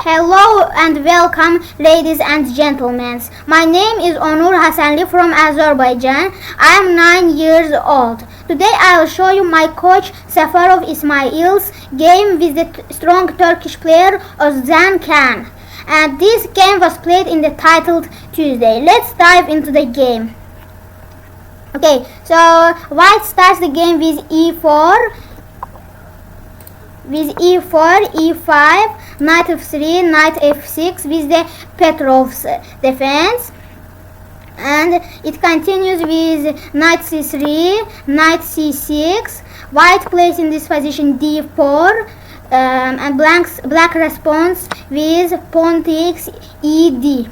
Hello and welcome, ladies and gentlemen. My name is Onur Hasanli from Azerbaijan. I am 9 years old. Today I will show you my coach Petrov İsmail's game with the strong Turkish player Özcan Kaan. And this game was played in the titled Tuesday. Let's dive into the game. Okay, so White starts the game with e4, e5, knight f3, knight f6 with the Petrov's defense, and it continues with knight c3, knight c6. White plays in this position d4, and black responds with pawn takes ed.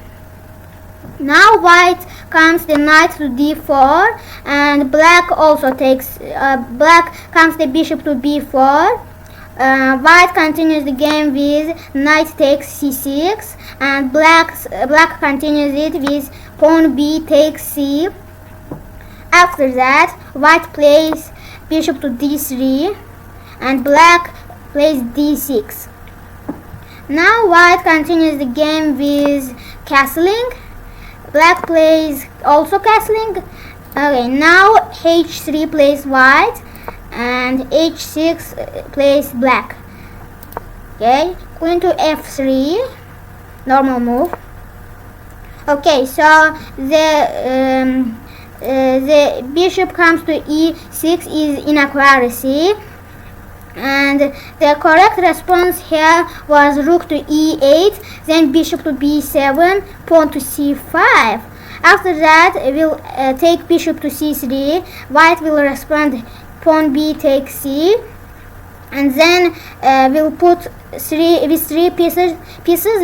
Now white comes the knight to d4, and black also takes black comes the bishop to b4. White continues the game with knight takes c6, and black continues it with pawn b takes c. After that, white plays bishop to d3, and black plays d6. Now white continues the game with castling. Black plays also castling. Okay, now h3 plays white, and h6 plays black. Okay, queen to f3, normal move. Okay, so the bishop comes to e6 is inaccuracy, and the correct response here was rook to e8, then bishop to b7, pawn to c5. After that, we'll take bishop to c3. White will respond pawn b takes c, and then we'll put three pieces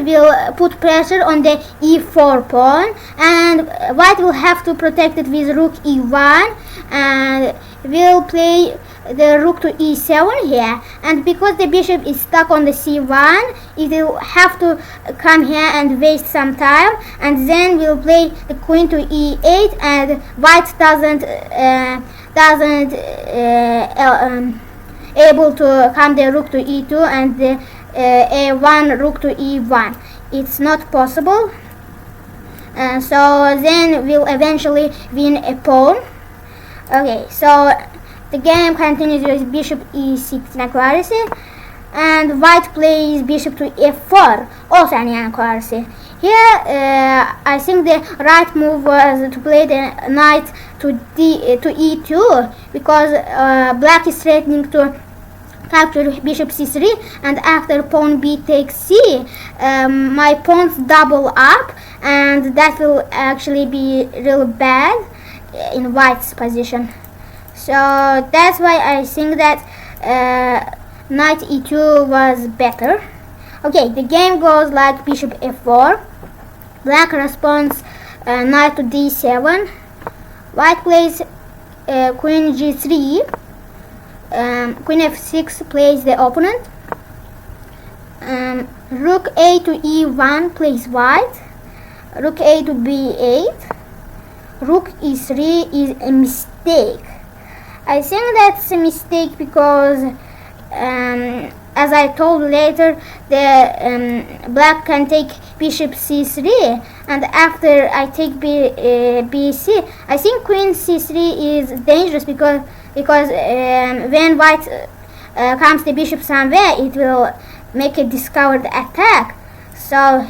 will put pressure on the e4 pawn, and white will have to protect it with rook e1, and we'll play the rook to e7 here, and because the bishop is stuck on the c1, it will have to come here and waste some time, and then we'll play the queen to e8, and white doesn't able to come the rook to e2 and the a1 rook to e1. It's not possible, so then we'll eventually win a pawn. Okay, so the game continues with bishop e6 inaccuracy, and white plays bishop to f4, also an inaccuracy. Here, I think the right move was to play the knight to e2, because black is threatening to capture bishop c3, and after pawn b takes c, my pawns double up, and that will actually be really bad in white's position. So that's why I think that knight e2 was better. Okay, the game goes like bishop f4, black responds knight to d7, white plays queen g3, queen f6 plays the opponent, rook a to e1 plays white, rook a to b8, rook e3 is a mistake. I think that's a mistake because as I told later, the black can take bishop c3, and after I take bc, I think queen c3 is dangerous because when white comes the bishop somewhere, it will make a discovered attack. So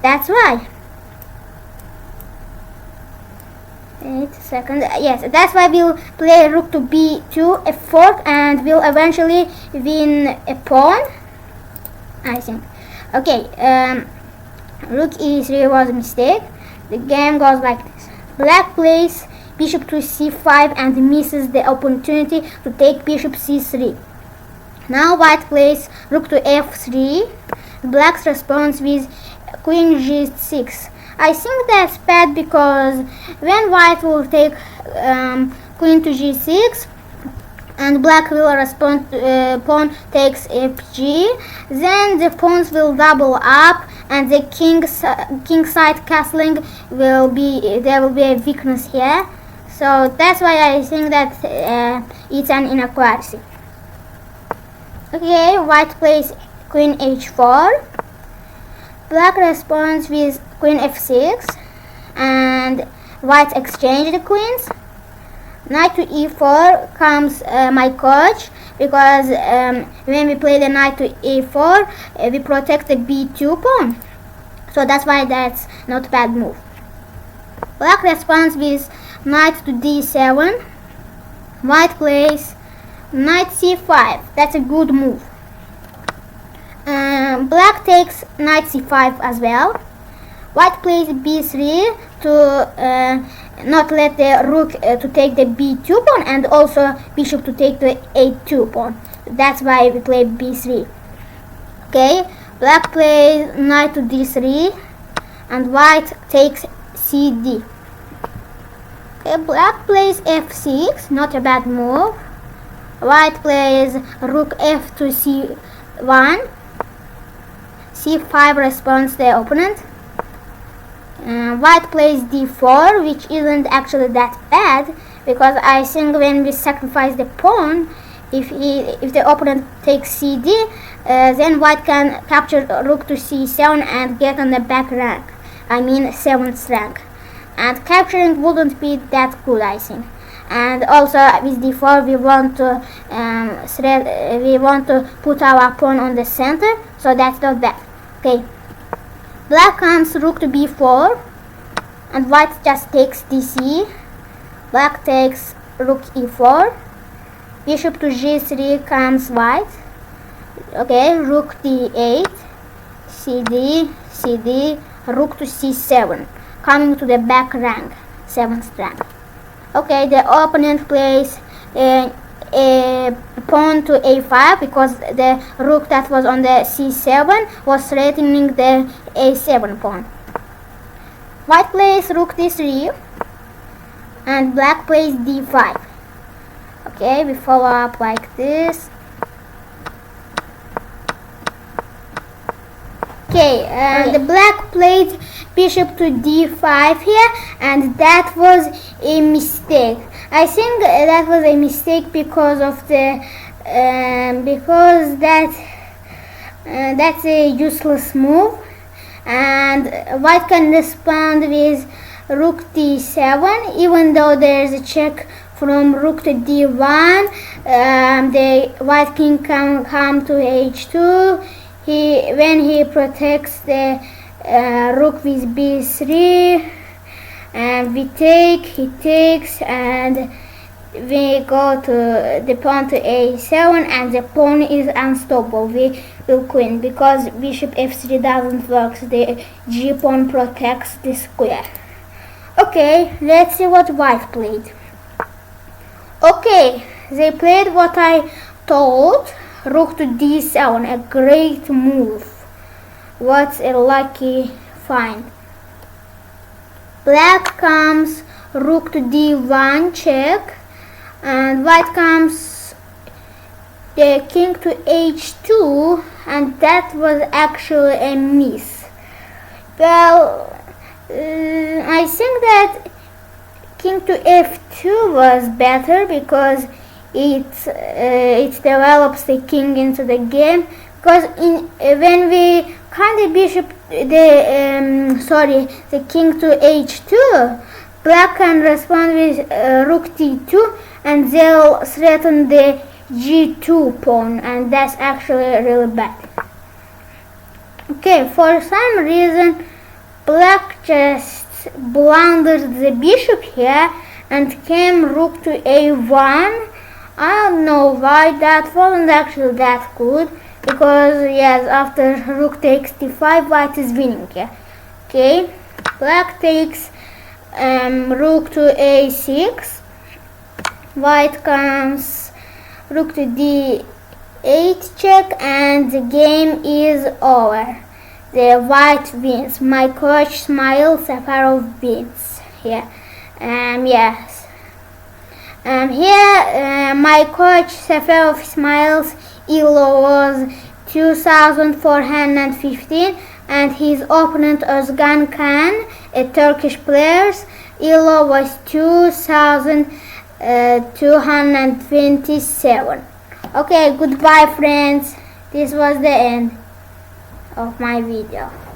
that's why. Wait a second. Yes, that's why we'll play rook to b2, f4, and we'll eventually win a pawn, I think. Okay, rook e3 was a mistake. The game goes like this. Black plays bishop to c5 and misses the opportunity to take bishop c3. Now white plays rook to f3. Black's responds with queen g6. I think that's bad because when white will take queen to g6, and black will respond pawn takes fg, then the pawns will double up, and the king side castling will be, there will be a weakness here. So that's why I think that it's an inaccuracy. Okay, white plays queen h4. Black responds with queen f6, and white exchange the queens. Knight to e4 comes my coach, because when we play the knight to e4, we protect the b2 pawn. So that's why that's not a bad move. Black responds with knight to d7. White plays knight c5. That's a good move. Black takes knight c5 as well. White plays b3 to not let the rook to take the b2 pawn, and also bishop to take the a2 pawn. That's why we play b3. Okay, black plays knight to d3, and white takes cd. Okay, black plays f6, not a bad move. White plays rook f to c1. c5 responds the opponent. White plays d4, which isn't actually that bad, because I think when we sacrifice the pawn, if the opponent takes cd, then white can capture rook to c7 and get on the back rank, I mean 7th rank, and capturing wouldn't be that good, I think. And also with d4 we want to put our pawn on the center, so that's not bad. Okay, black comes rook to b4, and white just takes dc. Black takes rook e4. Bishop to g3 comes white. Okay, rook d8, cd, cd, rook to c7, coming to the back rank, 7th rank. Okay, the opponent plays a pawn to a5, because the rook that was on the c7 was threatening the a7 pawn. White plays rook d3, and black plays d5. Okay, we follow up like this. Okay, the black played bishop to d5 here, and that was a mistake. I think that was a mistake because of the that's a useless move, and white can respond with rook d7. Even though there is a check from rook to d1, the white king can come to h2. When he protects the rook with b3, and we take, he takes, and we go to the pawn to a7, and the pawn is unstoppable. We will queen, because bishop f3 doesn't work. The g pawn protects the square. Okay, let's see what white played. Okay, they played what I thought, rook to d7, a great move. What a lucky find. Black comes rook to d1 check, and white comes the king to h2, and that was actually a miss. Well, I think that king to f2 was better, because it develops the king into the game. Because when we can the bishop the king to h2, black can respond with rook d2, and they'll threaten the g2 pawn, and that's actually really bad. Okay, for some reason black just blundered the bishop here and came rook to a1. I don't know why. That wasn't actually that good, because yes, after rook takes d5, white is winning here. Okay, black takes rook to a6. White comes rook to d8 check, and the game is over. The white wins. My coach Ismayil Seferov wins here. Yes. Here my coach Seferov Ismail's elo was 2415, and his opponent Özcan Kaan, a Turkish player, elo was 2227. Okay, goodbye friends. This was the end. of my video.